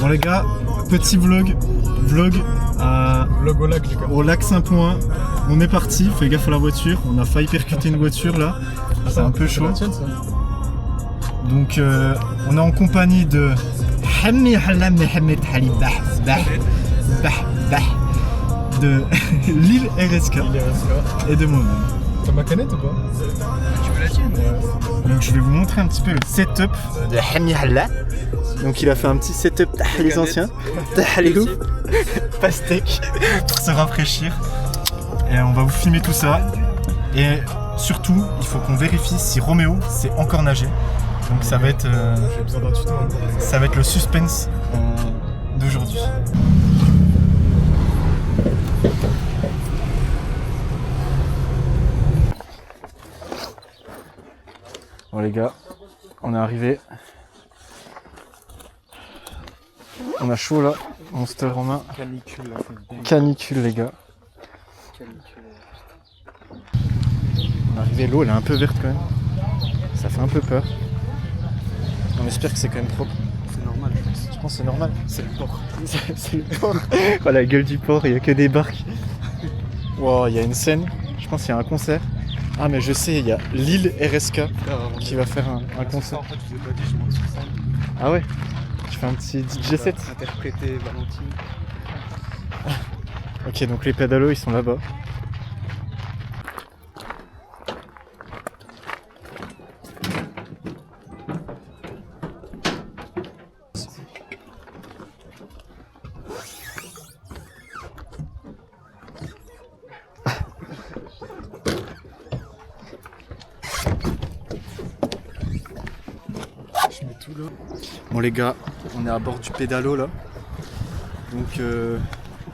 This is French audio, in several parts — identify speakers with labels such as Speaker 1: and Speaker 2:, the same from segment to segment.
Speaker 1: Bon les gars, petit vlog
Speaker 2: Vlog au lac les gars.
Speaker 1: au lac Saint-Point. On est parti, fais gaffe à la voiture, on a failli percuter une voiture là, c'est un peu chaud.
Speaker 2: La tienne, ça.
Speaker 1: Donc on est en compagnie de de Lille RSK
Speaker 2: Il est resté là.
Speaker 1: et de moi-même.
Speaker 2: T'as ma canette ou pas?
Speaker 3: Tu veux la tienne?
Speaker 1: Donc je vais vous montrer un petit peu le setup de Hami Halla. Donc il a fait un petit setup les anciens, pastèque pour se rafraîchir. Et on va vous filmer tout ça. Et surtout, il faut qu'on vérifie si Roméo sait encore nager. Donc ça va être,
Speaker 2: J'ai besoin d'un tuto encore. Les gars.
Speaker 1: ça va être le suspense d'aujourd'hui. Bon les gars, on est arrivé. On a chaud là, Monster en main.
Speaker 2: Canicule là, c'est dingue.
Speaker 1: Canicule les gars. On est arrivé, l'eau elle est un peu verte quand même. Ça fait un peu peur. On espère que c'est quand même propre.
Speaker 3: C'est normal, je pense.
Speaker 1: Je pense que c'est normal.
Speaker 2: C'est le port.
Speaker 1: C'est le port. Oh la gueule du port, il n'y a que des barques. Wow, il y a une scène, je pense qu'il y a un concert. Ah mais je sais, il y a Lille RSK qui va faire un concert.
Speaker 3: En fait, je vous ai pas dit, je monte sur scène.
Speaker 1: Ah ouais? Tu fais un petit DJ set?
Speaker 3: Interpréter Valentine.
Speaker 1: Ok, donc les pédalos ils sont là-bas.
Speaker 2: Je mets tout là.
Speaker 1: Bon les gars, on est à bord du pédalo là. Donc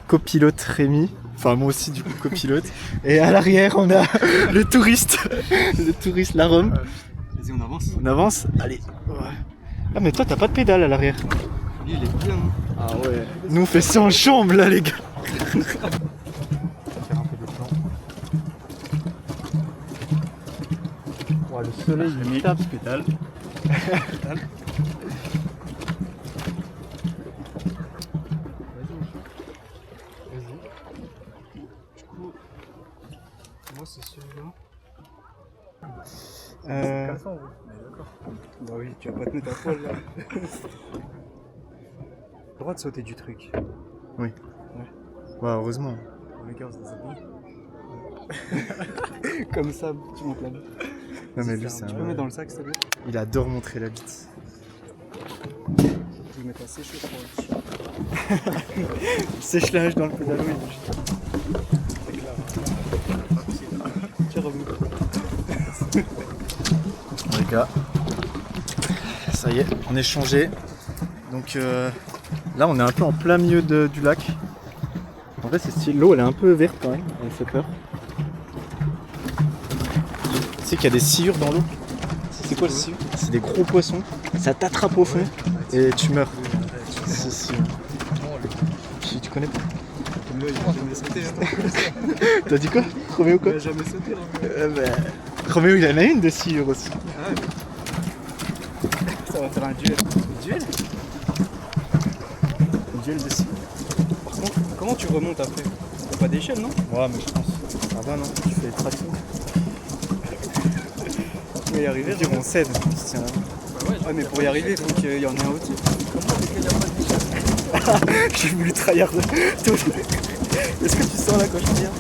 Speaker 1: copilote Rémi, enfin moi aussi du coup copilote. Et à l'arrière on a le touriste, la Rome.
Speaker 3: Vas-y, on avance.
Speaker 1: On avance, allez. Ouais. Ah mais toi t'as pas de pédale à l'arrière.
Speaker 3: Lui, il est plein.
Speaker 1: Ah ouais. Nous on fait ça en chambre là les gars.
Speaker 2: On va faire un peu de plan.
Speaker 1: Oh, le soleil il tape.
Speaker 3: Pédale.
Speaker 2: Vas-y. Du coup, moi c'est celui-là.
Speaker 1: Euh,
Speaker 2: Comme ça, on veut. D'accord.
Speaker 3: Bah oui, tu vas pas te mettre à poil là. Droit de sauter du truc.
Speaker 1: Ouais, heureusement.
Speaker 3: Les gars, on se déshabille. Comme ça, tu montes là-bas.
Speaker 1: Non mais lui c'est
Speaker 3: Tu peux mettre dans le sac, s'il te plaît?
Speaker 1: Il adore montrer la bite.
Speaker 3: Je vais mettre assez chaud pour le
Speaker 1: Sèche-linge dans le pédalo.
Speaker 3: Tiens, revenez.
Speaker 1: Bon, les gars, ça y est, on est changé. Donc là on est un peu en plein milieu du lac. En vrai c'est stylé. L'eau elle est un peu verte quand même, elle fait peur. Tu sais qu'il y a des sciures dans l'eau. C'est quoi le sciure? C'est des gros poissons. Ça t'attrape au fond et tu meurs. Si, si. Tu connais pas?
Speaker 3: Là, il a jamais sauté. Hein.
Speaker 1: T'as dit quoi? Roméo quoi?
Speaker 3: Il a jamais sauté. Là.
Speaker 1: Roméo il en a une de sciure aussi.
Speaker 3: Ah ouais. Ça va faire un duel. Duel?
Speaker 1: Duel de sciure.
Speaker 3: Par contre, comment tu remontes après? T'as pas d'échelle, non?
Speaker 1: Ouais mais je pense. Ça va non? Tu fais traction.
Speaker 3: Tu peux y arriver,
Speaker 1: Dire on cède. Tiens.
Speaker 3: Ouais, mais pour y arriver, il faut qu'il y en ait un au-dessus.
Speaker 1: J'ai voulu trahir de tout. Est-ce que tu sens là quand je viens?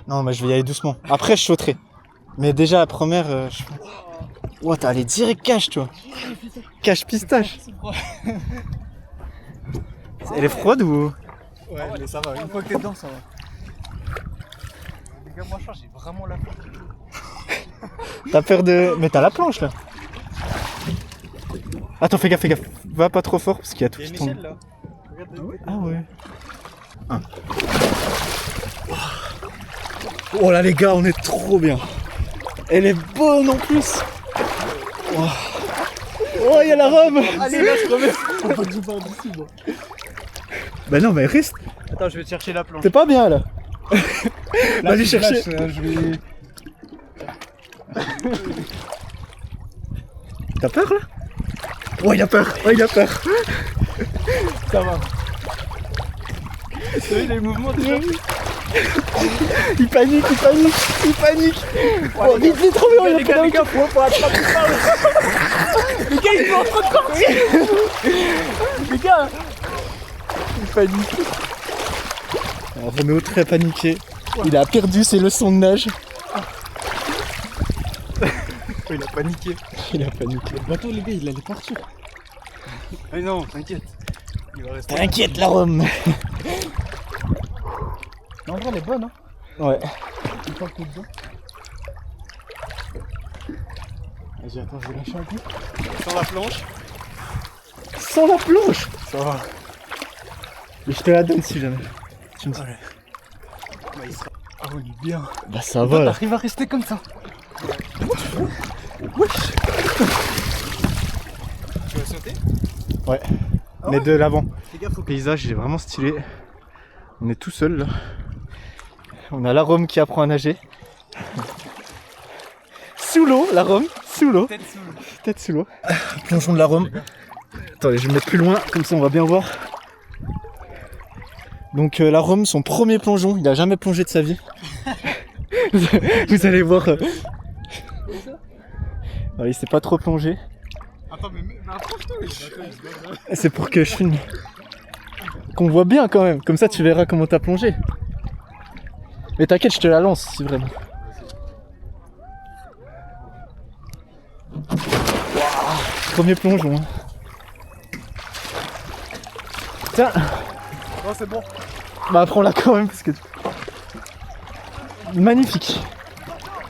Speaker 1: Non, mais je vais y aller doucement. Après, je sauterai. Mais déjà, la première, je... Ouah, t'as allé direct cache, toi. Cache pistache. Elle est froide ou...
Speaker 2: Ouais, mais ça va. Une fois que t'es dedans, ça va. Les gars, moi je pense que j'ai vraiment la flemme.
Speaker 1: T'as peur de... Mais t'as la planche, là. Attends, fais gaffe, fais gaffe. Va pas trop fort, parce qu'il y a tout
Speaker 3: Il y a
Speaker 1: qui
Speaker 3: une
Speaker 1: tombe.
Speaker 3: échelle là. Regarde de l'autre côté.
Speaker 1: Ah ouais. Oh là les gars, on est trop bien. Elle est bonne en plus. Oh, oh il y a la Rome.
Speaker 3: Allez, là, je remets.
Speaker 2: On va tout par d'ici, moi.
Speaker 1: Bah non, mais reste.
Speaker 3: Attends, je vais te chercher la planche.
Speaker 1: T'es pas bien là. Vas-y
Speaker 2: si je
Speaker 1: chercher.
Speaker 2: lâche, je vais.
Speaker 1: T'as peur là? Oh, il a peur. Oh, il a peur.
Speaker 3: Ça va. T'as vu les mouvements déjà?
Speaker 1: Il panique, il panique, il panique. Oh, vite, vite, trop bien.
Speaker 3: Les gars, faut attraper ça. Les gars, ils sont en train de partir. Les gars.
Speaker 1: Il panique. Alors, Renaud très paniqué. Il a perdu ses leçons de nage.
Speaker 2: Il a paniqué.
Speaker 1: Il a paniqué.
Speaker 3: Le bateau, les gars, il allait partir.
Speaker 2: Ah non, t'inquiète. Il va rester.
Speaker 1: T'inquiète, la Rome.
Speaker 3: Mais en vrai, elle est bonne, hein.
Speaker 1: Ouais.
Speaker 3: Une fois que t'es dedans. Vas-y, attends, je vais lâcher un coup.
Speaker 2: Sans la planche.
Speaker 1: Sans la planche.
Speaker 2: Ça va.
Speaker 1: Mais je te la donne si jamais. Tu me dis.
Speaker 2: Ouais. Bah, il sera. Ah oui, il est bien.
Speaker 1: Bah ça va là.
Speaker 3: T'arrives à rester comme ça.
Speaker 2: Tu vas sauter?
Speaker 1: Ouais.
Speaker 2: Ah
Speaker 1: Mais
Speaker 2: ouais
Speaker 1: de l'avant.
Speaker 2: Fais gaffe au
Speaker 1: Le paysage il est vraiment stylé. On est tout seul là. On a la Rome qui apprend à nager. Sous l'eau, la Rome, sous l'eau.
Speaker 2: tête sous l'eau.
Speaker 1: Tête sous l'eau. Plongeon de la Rome. Attendez, je vais me mettre plus loin, comme ça on va bien voir. Donc la Rome, son premier plongeon, il a jamais plongé de sa vie. Vous allez voir. Il sait pas trop plonger.
Speaker 2: Attends, mais approche-toi.
Speaker 1: C'est pour que je filme. Qu'on voit bien quand même, comme ça tu verras comment t'as plongé. Mais t'inquiète, je te la lance si vraiment. Wow, premier plongeon. Tiens.
Speaker 2: Oh, c'est bon.
Speaker 1: Bah prends-la quand même parce que... Magnifique.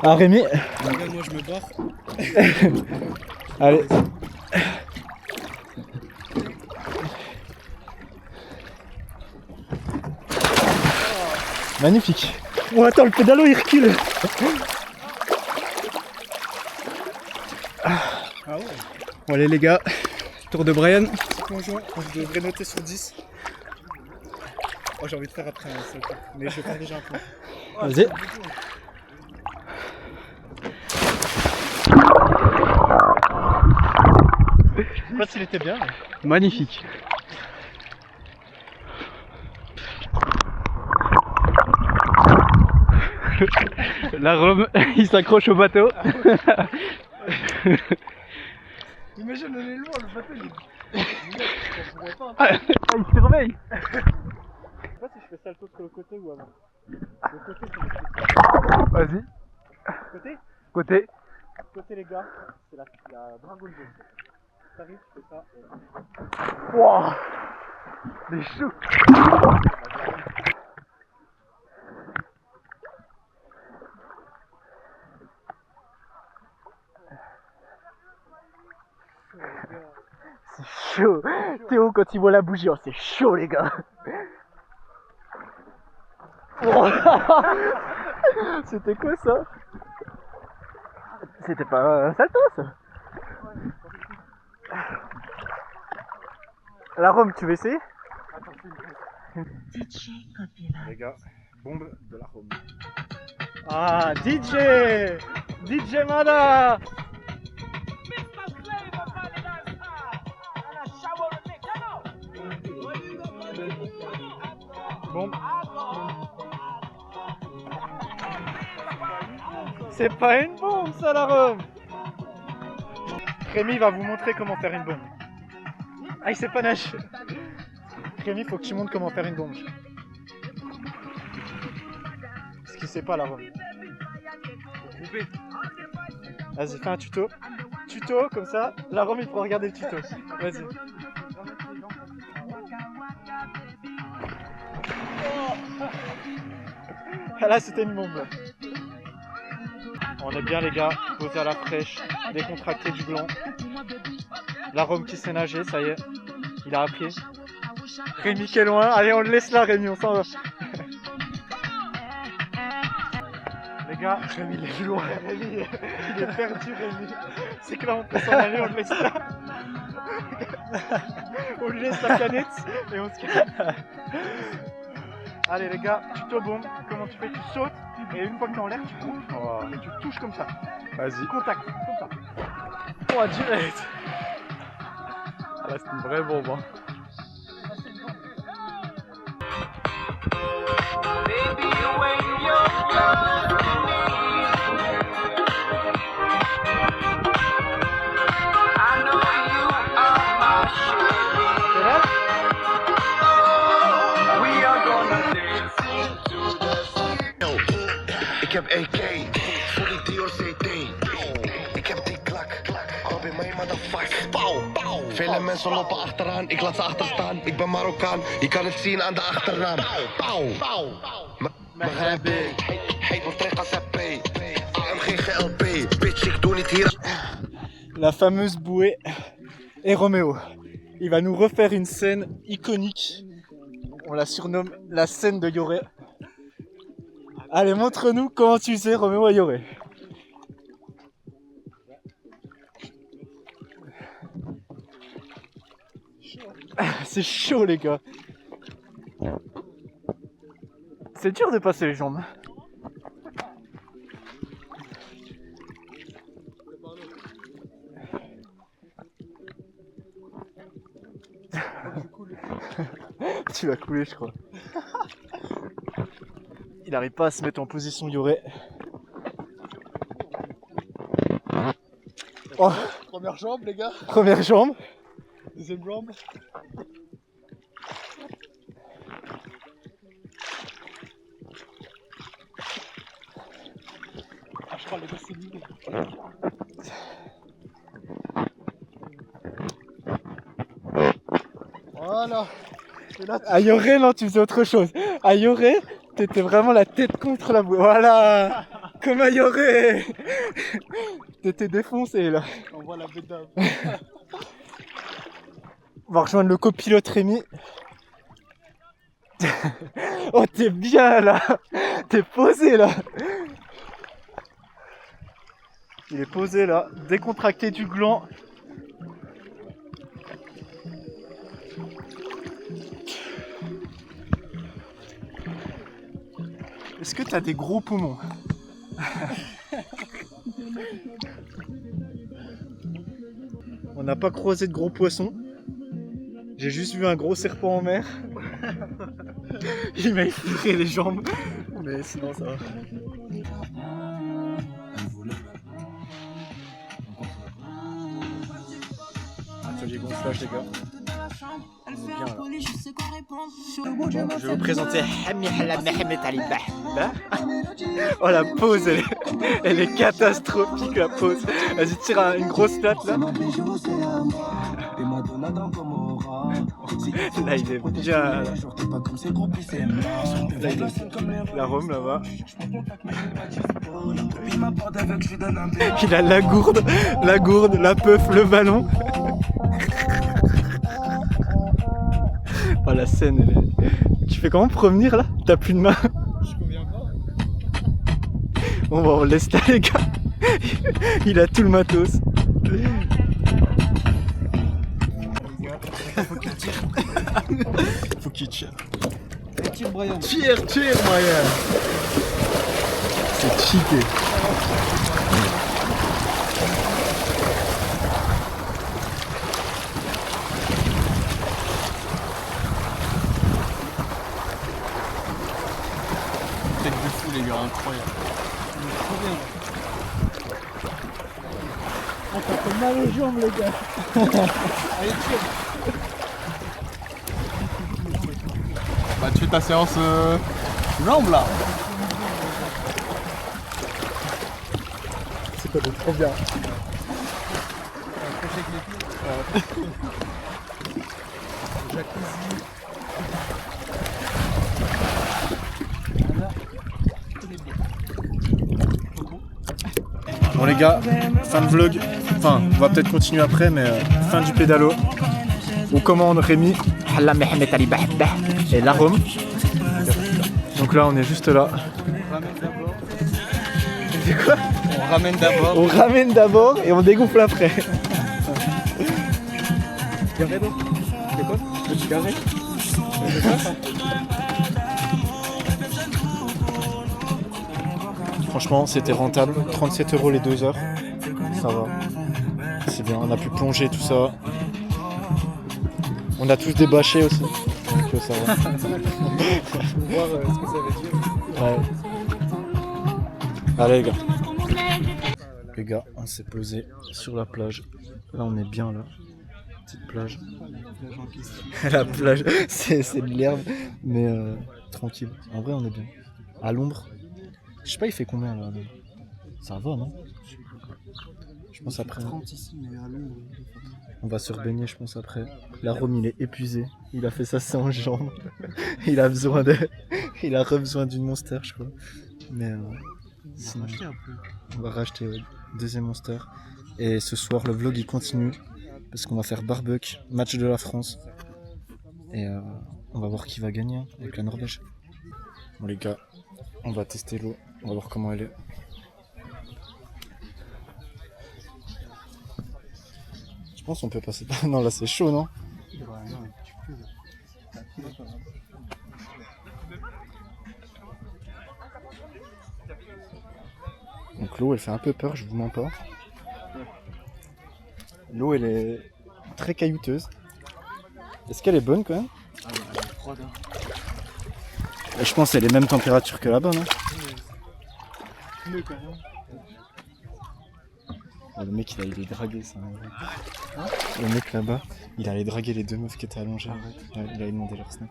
Speaker 1: Ah Rémi.
Speaker 2: Regarde, moi je me barre.
Speaker 1: Allez. Magnifique. Oh attends, le pédalo il recule.
Speaker 2: Ah ouais.
Speaker 1: Bon allez les gars, tour de Brian.
Speaker 2: Petit plongeon, je devrais noter sur 10. Oh, j'ai envie de faire après un seul coup. Mais je vais faire déjà un plongeon.
Speaker 1: Vas-y. Je sais pas s'il était bien. Mais... Magnifique. La Rome, il s'accroche au bateau.
Speaker 2: Imagine, on est loin, le bateau il est.
Speaker 1: Il surveille. Je sais pas si je fais ça le tour sur le côté ou avant. Le côté, c'est le côté. Vas-y. Côté. Côté. Côté les gars, c'est la Dragon Ball. T'arrives, tu fais ça. Wouah. Des choux. C'est chaud. Théo quand il voit la bougie, oh, c'est chaud les gars. Oh. C'était quoi ça? C'était pas un salto ça? La Rome, tu veux essayer?
Speaker 2: Les gars, bombe de la Rome.
Speaker 1: Ah, DJ! DJ Mada! Bon. C'est pas une bombe ça la Rome! Rémi va vous montrer comment faire une bombe. Ah il sait pas nager. Rémi faut que tu montres comment faire une bombe. Parce qu'il sait pas la Rome.
Speaker 2: Faut couper.
Speaker 1: Vas-y fais un tuto. Tuto comme ça, la Rome il pourra regarder le tuto. Vas-y. Ah là c'était une bombe. On est bien les gars, posé à la fraîche, décontracté du blanc. La Rome qui sait nager, ça y est, il a appris. Rémi qui est loin, allez on le laisse là Rémi, on s'en va. Les gars, Rémi il est loin, Rémi il est perdu Rémi. C'est que là on peut s'en aller, on le laisse là. On lui laisse la canette et on se casse. Allez les gars, tuto bombe, comment tu fais? Tu sautes et une fois que t'es en l'air tu coupes et tu touches comme ça.
Speaker 2: Vas-y.
Speaker 1: Contact, comme ça. Oh direct.
Speaker 3: Ah là, c'est une vraie bombe. Hein.
Speaker 4: Ik heb AK, voor die Dior CT. Ik heb die klak, al bij mij motherfucker. Pauw, vele mensen lopen achteraan, ik laat ze achterstaan. Ik ben Marokkaan, je kan het zien aan de achternaam. Pauw, Maghrebe, heet mijn trek als AP. AMG GLP, bitch ik doe niet hier.
Speaker 1: La fameuse bouée et Roméo. Il va nous refaire une scène iconique. On la surnomme la scène de Yoré. Allez, montre-nous comment tu sais Roméo et Yoré. C'est chaud les gars. C'est dur de passer les jambes. Tu vas couler je crois. Il n'arrive pas à se mettre en position Yoré. Oh.
Speaker 2: Première jambe, les gars.
Speaker 1: Première jambe.
Speaker 2: Deuxième jambe. Ah, je crois les gars, c'est nul. Voilà.
Speaker 1: À Yoré, non, tu faisais autre chose. À Yoré, t'étais vraiment la tête contre la bouée. Voilà. Comme à Yoré. T'étais défoncé là.
Speaker 2: On voit la bédave.
Speaker 1: On va rejoindre le copilote Rémi. Oh, t'es bien là. T'es posé là. Il est posé là, décontracté du gland. Est-ce que t'as des gros poumons? On n'a pas croisé de gros poissons. J'ai juste vu un gros serpent en mer. Il m'a effleuré les jambes. Mais sinon ça va. Atelier gonflage les gars. On est bien là. Bon, je vais vous présenter Hamihla Mehmet Ali Bah. Oh la pose, elle est catastrophique la pose. Vas-y tire une grosse plate là. Là il est bien là. Là, la Rome là-bas. Il a la gourde, la peuf, le ballon. Oh la scène elle est... Tu fais comment pour revenir là? T'as plus de main?
Speaker 2: Je reviens pas.
Speaker 1: Bon bah on laisse là les gars. Il a tout le matos.
Speaker 2: Faut qu'il tire.
Speaker 1: Faut qu'il tire.
Speaker 2: Tire, Brian.
Speaker 1: Tire Brian. C'est cheaté.
Speaker 3: Tête de fou les gars, incroyable.
Speaker 2: Trop bien. Ah, t'as fait mal aux jambes, les gars. Allez, tire.
Speaker 3: Bah tu fais ta séance jambes là.
Speaker 1: C'est pas trop bien.
Speaker 2: Jacuzzi.
Speaker 1: Bon les gars, fin de vlog. Enfin, on va peut-être continuer après, mais fin du pédalo. On commande Rémi, Halla Mehmet Ali Bahbah et l'arôme. Donc là, on est juste là. C'est quoi?
Speaker 3: On ramène d'abord.
Speaker 1: On ramène d'abord et on dégonfle après.
Speaker 2: Carré donc. C'est quoi? Petit carré.
Speaker 1: Franchement, c'était rentable. 37 € les 2 heures. Ça va. C'est bien, on a pu plonger tout ça. On a tous des bâchés aussi. Je veux savoir.
Speaker 2: Pour voir ce que ça veut dire.
Speaker 1: Ouais. Allez les gars. Les gars, on s'est posé sur la plage. Là on est bien là. Petite plage. La plage, c'est de l'herbe, mais tranquille. En vrai on est bien. À l'ombre. Je sais pas il fait combien là. Ça va non? Je pense après.
Speaker 2: 30 ici, mais à l'ombre.
Speaker 1: On va se rebaigner je pense après. La Rome il est épuisé. Il a fait ça sans jambes. Il a besoin besoin d'une monster je crois. Mais sinon, on va racheter deuxième monster. Et ce soir le vlog il continue. Parce qu'on va faire barbecue, match de la France. Et on va voir qui va gagner hein, avec la Norvège. Bon les gars, on va tester l'eau. On va voir comment elle est. Je pense qu'on peut passer par... Non là c'est chaud non? Donc l'eau elle fait un peu peur, je vous mens pas. L'eau elle est très caillouteuse. Est-ce qu'elle est bonne quand même?
Speaker 2: Ah ouais, elle est froide. Hein.
Speaker 1: Et je pense qu'elle est même température que là-bas non?
Speaker 2: Mieux quand même.
Speaker 1: Oh, le mec il allait les draguer ça. Hein le mec là-bas, il allait draguer les deux meufs qui étaient allongées. Ouais, il allait demander leur snap.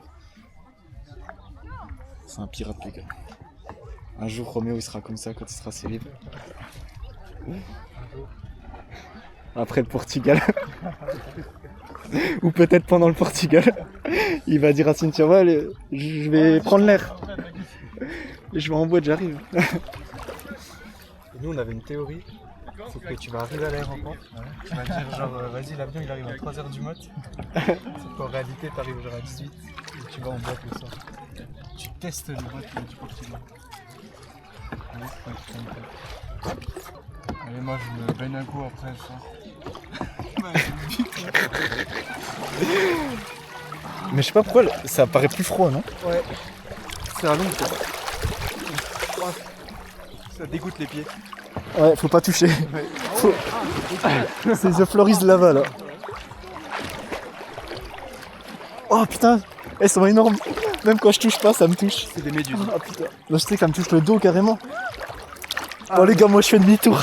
Speaker 1: C'est un pirate les gars. Un jour Roméo il sera comme ça quand il sera célib. Après le Portugal. Ou peut-être pendant le Portugal. Il va dire à Cynthia, ouais, allez, je vais prendre l'air. Je vais en boîte, j'arrive.
Speaker 2: Nous on avait une théorie. C'est que tu vas arriver à l'aéroport. Tu vas dire genre vas-y l'avion il arrive à 3h du mat. Sauf qu'en réalité t'arrives genre à 18 et tu vas en boîte le soir. Tu testes les boîtes du Portugal. Allez moi je me baigne un coup après ça.
Speaker 1: Mais je sais pas pourquoi, ça paraît plus froid, non?
Speaker 2: Ouais. C'est à l'ombre quoi. Ça dégoûte les pieds.
Speaker 1: Ouais, faut pas toucher. Faut... C'est The Floris Lava là. Oh putain, elles sont énormes. Même quand je touche pas, ça me touche.
Speaker 2: C'est des méduses.
Speaker 1: Oh putain. Là, je sais qu'elle me touche le dos carrément. Oh les gars, moi je fais demi-tour.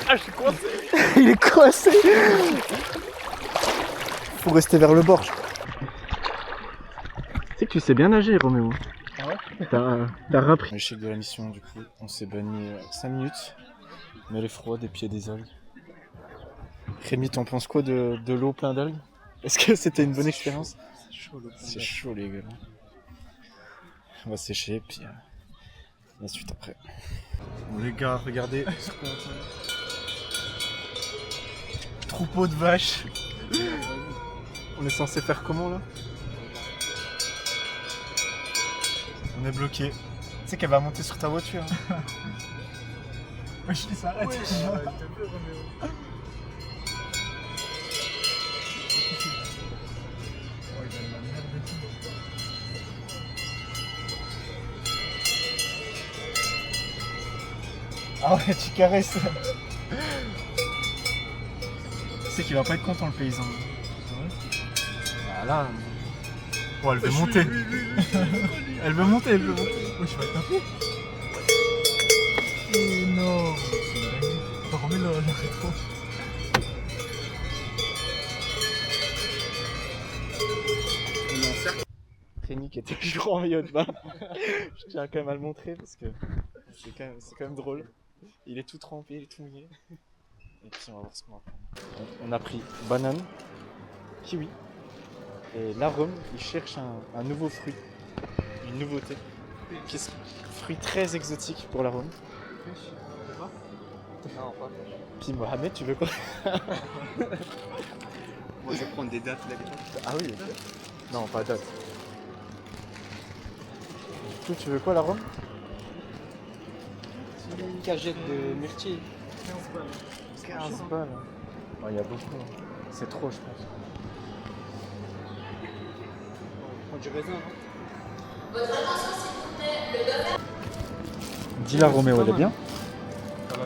Speaker 3: Ah, je suis coincé.
Speaker 1: Il est coincé. Faut rester vers le bord. Tu sais que tu sais bien nager, Roméo.
Speaker 2: Ah ouais?
Speaker 1: T'as rappris. L'échec de la mission, du coup, on s'est baigné 5 minutes. Mais elle est froide et puis il y a des algues. Rémi, t'en penses quoi de l'eau plein d'algues? Est-ce que c'était une bonne expérience? C'est chaud les gars. On va sécher et puis la suite après. Bon les gars, regardez ce qu'on fait. Troupeau de vaches. On est censé faire comment là? On est bloqué. Tu sais qu'elle va monter sur ta voiture. Hein.
Speaker 2: Je dis ça arrête.
Speaker 1: Ah ouais, tu caresses. Tu sais qu'il va pas être content le paysan. Ah là. Oh, elle veut monter. Elle veut monter, elle veut monter.
Speaker 2: Oui, je vais taper. Oh non. Remets le rétro.
Speaker 1: Rémi qui était toujours en maillot de bain. Je tiens quand même à le montrer parce que c'est quand même drôle. Il est tout trempé, il est tout mouillé. Et puis on va voir ce qu'on va prendre. On a pris banane, kiwi et l'arôme. Il cherche un nouveau fruit, une nouveauté. Fruit très exotique pour l'arôme.
Speaker 2: Non, pas.
Speaker 1: Puis Mohamed, tu veux quoi?
Speaker 2: Moi je vais prendre des dates là.
Speaker 1: Ah oui, ok. Non, pas date. Du coup, tu veux quoi l'arôme?
Speaker 2: Une cagette de myrtille.
Speaker 1: 15 balles. Oh, il y a beaucoup. C'est trop, je pense.
Speaker 2: On prend du raisin, non?
Speaker 1: Dis-la Roméo, elle est bien?
Speaker 2: Ça va.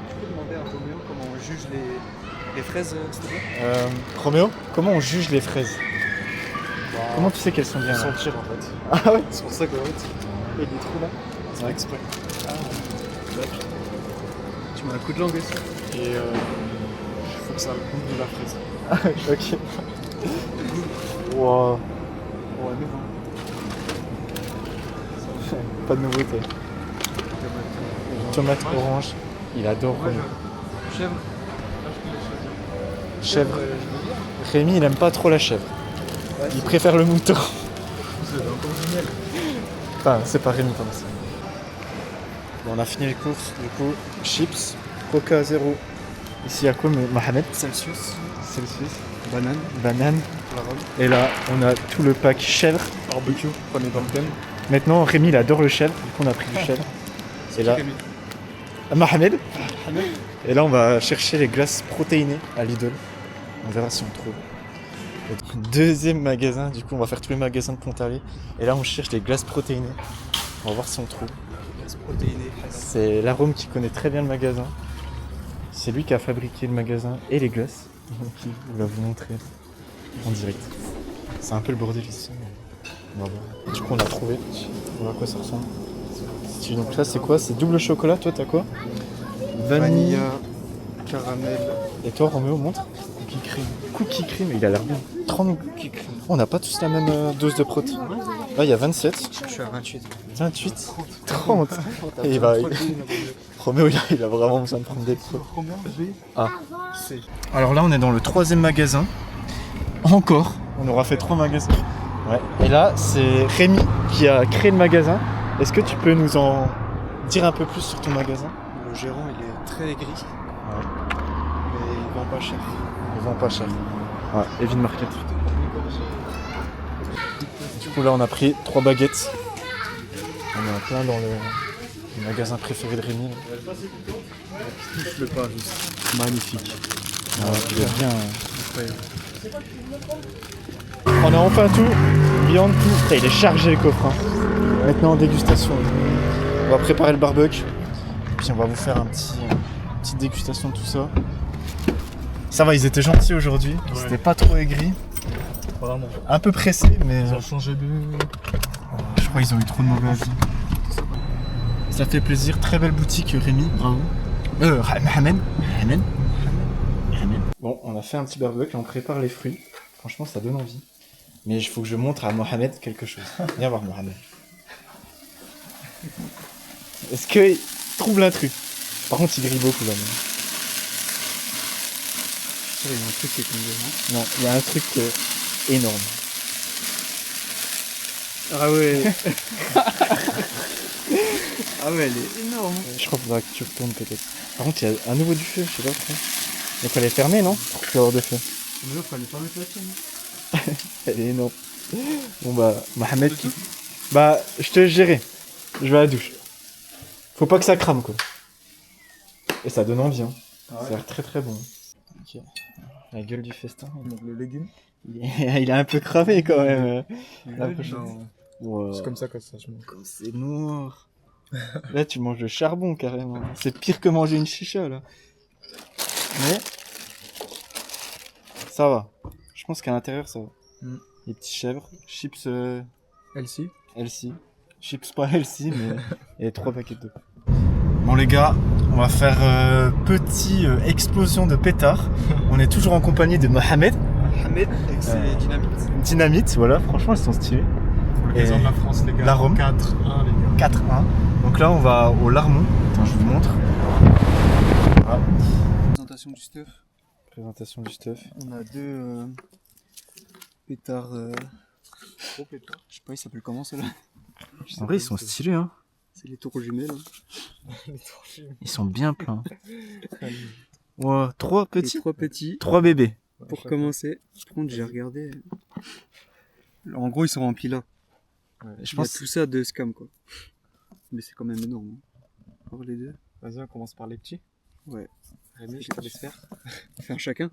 Speaker 2: Tu peux demander à Roméo comment on juge les Les fraises, s'il te plaît.
Speaker 1: Roméo, comment on juge les fraises? Comment tu sais qu'elles sont bien là?
Speaker 2: Sentir en fait.
Speaker 1: Ah ouais.
Speaker 2: C'est pour ça qu'en fait,
Speaker 1: Il y a des trous là.
Speaker 2: c'est exprès. Tu mets un coup de langue aussi. Et il faut que ça goûte de la fraise.
Speaker 1: Ok. Wow.
Speaker 2: Ouais, mais bon.
Speaker 1: Pas de nouveauté. Tomate orange. Il adore Roméo.
Speaker 2: Chèvre.
Speaker 1: Chèvre. Rémi, il aime pas trop la chèvre. Il préfère le mouton. Enfin, c'est pas Rémi, pardon. Bon, on a fini les courses, du coup, chips, Coca 0. Ici, il y a quoi, Mohamed?
Speaker 2: Celsius.
Speaker 1: Celsius.
Speaker 2: Banane.
Speaker 1: Banane.
Speaker 2: La robe.
Speaker 1: Et là, on a tout le pack chèvre.
Speaker 2: Barbecue. Prenez dans le thème.
Speaker 1: Maintenant, Rémi, il adore le chèvre. Du coup, on a pris du chèvre. Et là, Mohamed. Et là, on va chercher les glaces protéinées à Lidl. On verra si on trouve. Deuxième magasin, du coup, on va faire tous les magasins de Pontarlier. Et là, on cherche les glaces protéinées. On va voir si on trouve.
Speaker 2: Glace protéinée.
Speaker 1: C'est l'Arôme qui connaît très bien le magasin. C'est lui qui a fabriqué le magasin et les glaces. Donc, il va vous montrer en direct. C'est un peu le bordel ici. Mais on va voir. Du coup, on l'a trouvé. On va voir à quoi ça ressemble. Donc là, c'est quoi? C'est double chocolat. Toi, t'as quoi? Vanille.
Speaker 2: Caramel.
Speaker 1: Et toi, Roméo, montre.
Speaker 2: Cookie cream.
Speaker 1: Cookie cream, il a l'air bien. 30 cookies cream. On n'a pas tous la même dose de prot. Là, il y a 27.
Speaker 2: Je suis à 28.
Speaker 1: 28. 30. Et Roméo, il a vraiment besoin de prendre des prots. Ah. Alors là, on est dans le troisième magasin. Encore. On aura fait 3 magasins. Ouais. Et là, c'est Rémi qui a créé le magasin. Est-ce que tu peux nous en dire un peu plus sur ton magasin?
Speaker 2: Le gérant, il est très aigri.
Speaker 1: Ouais.
Speaker 2: Mais il vend pas cher.
Speaker 1: Ils vendent pas cher. Ouais, Evin Market. Du coup, là, on a pris 3 baguettes. On est en plein dans le magasin préféré de Rémi.
Speaker 2: Le pas juste. Magnifique.
Speaker 1: Ouais, il est bien. On a enfin tout. Viande, tout. Putain, il est chargé le coffre. Hein. Maintenant en dégustation. On va préparer le barbecue. Puis on va vous faire une petite dégustation de tout ça. Ça va, ils étaient gentils aujourd'hui. Ils étaient pas trop aigris.
Speaker 2: Vraiment.
Speaker 1: Un peu pressés, mais
Speaker 2: Ils ont changé de.
Speaker 1: je crois qu'ils ont eu trop de mauvais avis. Ça fait plaisir. Très belle boutique, Rémi. Bravo. Mohamed. Bon, on a fait un petit barbecue. On prépare les fruits. Franchement, ça donne envie. Mais il faut que je montre à Mohamed quelque chose. Viens voir Mohamed. Est-ce qu'il trouve l'intrus? Par contre, il grille beaucoup là.
Speaker 2: Il y a un truc qui est tombé.
Speaker 1: Non, il y a un truc énorme.
Speaker 2: Ah ouais. Ah ouais, elle est énorme.
Speaker 1: Je crois qu'il faudra que tu retournes peut-être. Par contre, il y a à nouveau du feu, je sais pas pourquoi. Il fallait fermer, non? Pour qu'il y ait hors de feu.
Speaker 2: Mais là, fallait pas mettre la tienne.
Speaker 1: Elle est énorme. Bon bah, Mohamed qui... Bah, je te laisse gérer. Je vais à la douche. Faut pas que ça crame, quoi. Et ça donne envie, hein. Ça a l'air très très bon. Ok. La gueule du festin.
Speaker 2: Donc le légume.
Speaker 1: Il est un peu cramé quand même. La
Speaker 2: Ouais,
Speaker 1: prochaine.
Speaker 2: non.
Speaker 1: Wow.
Speaker 2: C'est comme ça que ça se mange.
Speaker 1: Comme c'est noir. Là, tu manges le charbon carrément. C'est pire que manger une chicha là. Mais ça va. Je pense qu'à l'intérieur ça va.
Speaker 2: Mm.
Speaker 1: Les petits chèvres, chips
Speaker 2: Elle-ci.
Speaker 1: healthy. Chips pas healthy, mais et 3 paquets de. Bon les gars, on va faire petite explosion de pétards. On est toujours en compagnie de Mohamed.
Speaker 2: Mohamed avec ses dynamites.
Speaker 1: Dynamite, voilà, franchement elles sont stylées.
Speaker 2: Pour le président de la France, les gars.
Speaker 1: La Rome.
Speaker 2: 4-1, les gars.
Speaker 1: 4-1. Donc là on va au Larmont. Attends, je vous montre. Voilà.
Speaker 2: Présentation du stuff.
Speaker 1: Présentation du stuff.
Speaker 2: On a 2 pétards. Gros pétards. Je sais pas, ils s'appellent comment ceux-là?
Speaker 1: En vrai ils sont stylés hein.
Speaker 2: C'est les tours jumelles. Les tours jumelles.
Speaker 1: Ils sont bien pleins. Ouais, 3 petits.
Speaker 2: 3 petits.
Speaker 1: 3 bébés.
Speaker 2: Pour commencer, par contre, j'ai regardé. En gros, ils sont remplis là.
Speaker 1: Je
Speaker 2: Il y a
Speaker 1: pense
Speaker 2: tout ça de scam quoi. Mais c'est quand même énorme. Voir les deux.
Speaker 3: Vas-y, on commence par les petits.
Speaker 2: Ouais.
Speaker 3: Rémi, je te laisse faire.
Speaker 2: On fait un chacun.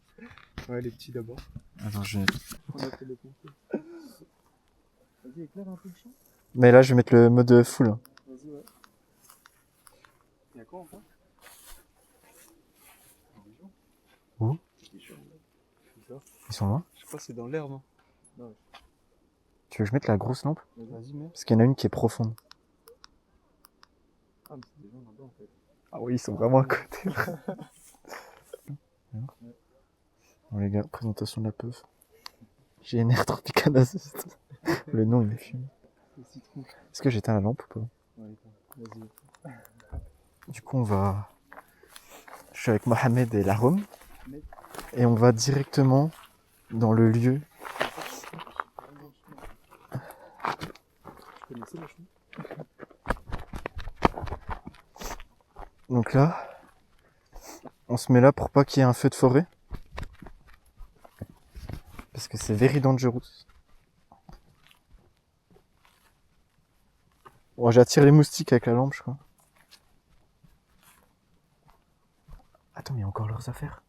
Speaker 3: Ouais, les petits d'abord.
Speaker 1: Attends, je...
Speaker 2: On a fait le concours. Vas-y, éclaire un peu le champ.
Speaker 1: Mais là je vais mettre le mode full.
Speaker 2: Vas-y, ouais. Y'a quoi encore?
Speaker 1: Où? Ils sont loin.
Speaker 2: Je crois que c'est dans l'herbe. Hein.
Speaker 1: Tu veux que je mette la grosse lampe?
Speaker 2: Vas-y, mets.
Speaker 1: Parce qu'il y en a une qui est profonde.
Speaker 2: Ah, mais c'est des gens là-bas en fait.
Speaker 1: Ah oui, ils sont vraiment à côté. Bon les gars, présentation de la peuf. GNR Tropicana. Le nom il me fume.
Speaker 2: Le citron.
Speaker 1: Est-ce que j'éteins la lampe ou pas?
Speaker 2: Ouais, vas-y.
Speaker 1: Du coup on va... Je suis avec Mohamed et Larom. Et on va directement dans le lieu.
Speaker 2: Je connaissais le chemin.
Speaker 1: Donc là, on se met là pour pas qu'il y ait un feu de forêt. Parce que c'est very dangerous. Bon, j'attire les moustiques avec la lampe, je crois. Attends, mais il y a encore leurs affaires.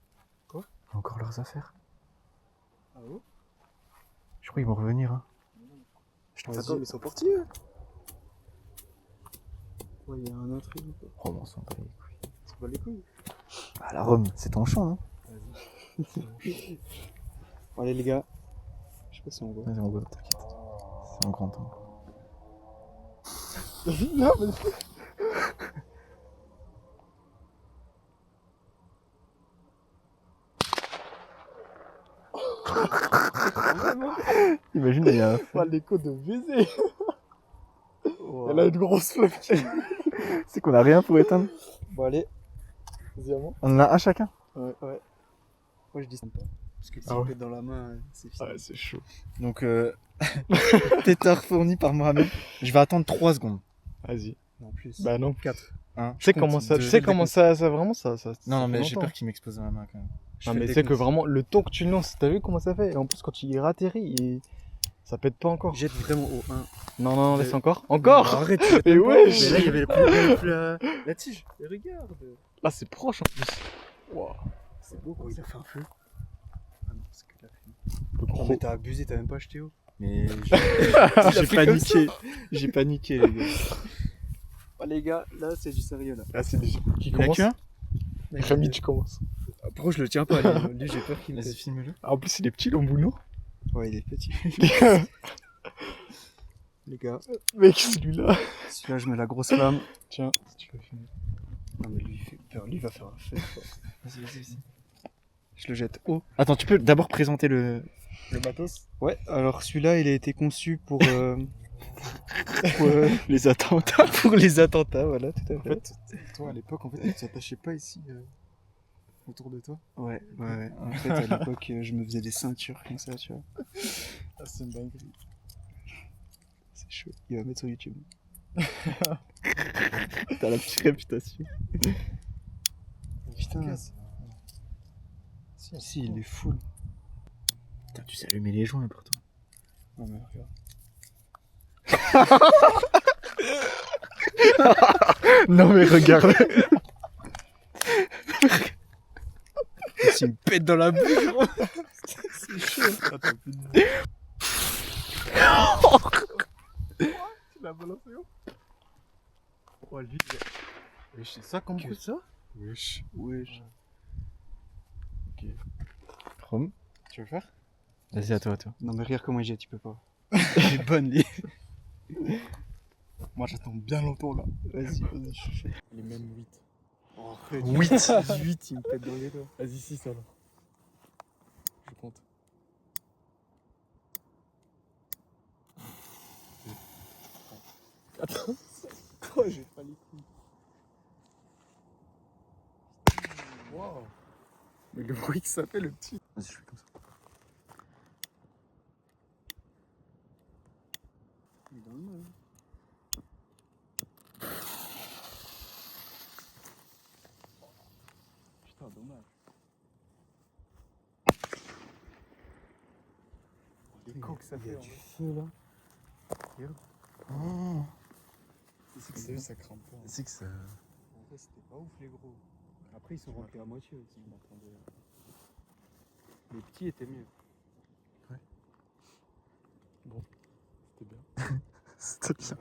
Speaker 2: Quoi?
Speaker 1: Il y a encore leurs affaires.
Speaker 2: Ah ouais?
Speaker 1: Je crois qu'ils vont revenir. Hein.
Speaker 2: Attends, mais ils sont partis eux. Ouais, il y a un autre truc.
Speaker 1: Oh, bon, on s'en bat les couilles.
Speaker 2: C'est pas les couilles.
Speaker 1: Ah, la Rome, c'est ton champ, non?
Speaker 2: Bon, allez les gars. Je sais pas si on voit.
Speaker 1: Vas-y, on voit, t'inquiète. C'est en grand temps.
Speaker 2: Non, mais...
Speaker 1: Imagine, il y a un
Speaker 2: Oh, l'écho de baiser. Elle a une grosse flamme.
Speaker 1: C'est qu'on a rien pour éteindre.
Speaker 2: Bon, allez. Vas-y, à moi.
Speaker 1: On en a un chacun.
Speaker 2: Ouais. Moi, je dis sympa. Parce que si
Speaker 1: Ah
Speaker 2: on
Speaker 1: ouais.
Speaker 2: pète dans la main, c'est fini.
Speaker 1: c'est chaud. Donc, pétard fourni par Mohamed. Je vais attendre 3 secondes.
Speaker 3: Vas-y.
Speaker 2: Non, plus.
Speaker 3: Bah non.
Speaker 2: 4.
Speaker 1: Hein.
Speaker 3: Tu sais comment ça, vraiment ça.
Speaker 1: Non,
Speaker 3: ça
Speaker 1: mais
Speaker 3: fait
Speaker 1: j'ai
Speaker 3: longtemps.
Speaker 1: peur qu'il m'explose dans la main quand même.
Speaker 3: Non, mais tu sais que vraiment, le temps que tu le lances, t'as vu comment ça fait? Et en plus, quand il ratterrit, ça pète pas encore.
Speaker 2: Jette vraiment au 1.
Speaker 3: Non, laisse encore. Encore!
Speaker 2: Arrête,
Speaker 3: Mais wesh!
Speaker 2: Mais là, il y avait la tige. Et regarde.
Speaker 3: Là, c'est proche en plus. Wow.
Speaker 2: C'est beau quoi. Il a fait un feu. Ah non, c'est que la fumée.
Speaker 3: Le
Speaker 2: Non,
Speaker 3: gros.
Speaker 2: mais t'as abusé, t'as même pas acheté haut.
Speaker 1: Mais
Speaker 2: J'ai
Speaker 1: j'ai paniqué. J'ai paniqué, les gars.
Speaker 2: Oh, les gars, là, c'est du sérieux là.
Speaker 3: Là, c'est déjà. Qui
Speaker 1: Il y en a
Speaker 3: commence?
Speaker 1: qu'un?
Speaker 3: Rémi, tu commences.
Speaker 2: Pourquoi je le tiens pas lui, j'ai peur qu'il me
Speaker 1: Vas-y,
Speaker 2: pète.
Speaker 1: filme-le.
Speaker 3: Ah, en plus, il est petit, l'embouno.
Speaker 2: Ouais, il est petit. Les gars,
Speaker 3: Mec, celui-là.
Speaker 2: celui-là, je mets la grosse flamme.
Speaker 3: Tiens, si tu veux filmer.
Speaker 2: Non, mais lui, il fait peur. Lui, il va faire un feu. Quoi. Vas-y. Je le jette haut.
Speaker 1: Attends, tu peux d'abord présenter le...
Speaker 3: Le matos?
Speaker 2: Ouais, alors celui-là, il a été conçu pour
Speaker 1: les attentats.
Speaker 2: pour les attentats, voilà, tout à
Speaker 3: En
Speaker 2: fait.
Speaker 3: fait, toi, à l'époque, en fait, tu t'attachais pas ici, autour de toi.
Speaker 2: Ouais. En fait, à l'époque, je me faisais des ceintures comme ça, tu vois.
Speaker 3: Ah, c'est une dinguerie.
Speaker 2: C'est chaud. Il va mettre sur YouTube.
Speaker 1: T'as la petite réputation.
Speaker 2: Putain. Si, il est full.
Speaker 1: Putain, tu sais allumer les joints pour toi.
Speaker 2: Non, mais regarde.
Speaker 1: Non mais regarde.
Speaker 2: S'il me pète dans la bouche, gros. C'est chaud.
Speaker 3: Attends, plus de... Tu l'as balancé où? Oh, lui, wesh, c'est ça comme
Speaker 2: Que
Speaker 3: coup?
Speaker 2: ça?
Speaker 3: Wesh.
Speaker 2: Wesh.
Speaker 3: Ok.
Speaker 1: Rome.
Speaker 3: Tu veux faire?
Speaker 1: Vas-y, à toi.
Speaker 2: Non, mais regarde comment il jette, tu peux pas. Il est bonne, lui.
Speaker 3: Moi, j'attends bien longtemps, là.
Speaker 2: Vas-y, je fais.
Speaker 3: Il est même 8.
Speaker 2: Oh, arrête.
Speaker 1: 8.
Speaker 2: 8, il me pète dans les doigts.
Speaker 3: Vas-y, 6 alors. Je compte. Attends. Oh, j'ai pas les couilles. Wow. Mais le bruit que ça fait, le petit.
Speaker 1: Vas-y, je fais comme ça.
Speaker 2: Il est dans le mal.
Speaker 3: Putain, dommage. Les coques, ça
Speaker 2: Il y
Speaker 3: fait.
Speaker 2: a du feu là.
Speaker 1: Oh.
Speaker 3: C'est que ça crame pas.
Speaker 1: C'est que ça...
Speaker 2: En vrai, c'était pas ouf les gros. Après, ils sont remplis à moitié aussi. Les petits étaient mieux.
Speaker 3: C'était bien.
Speaker 1: C'était bien.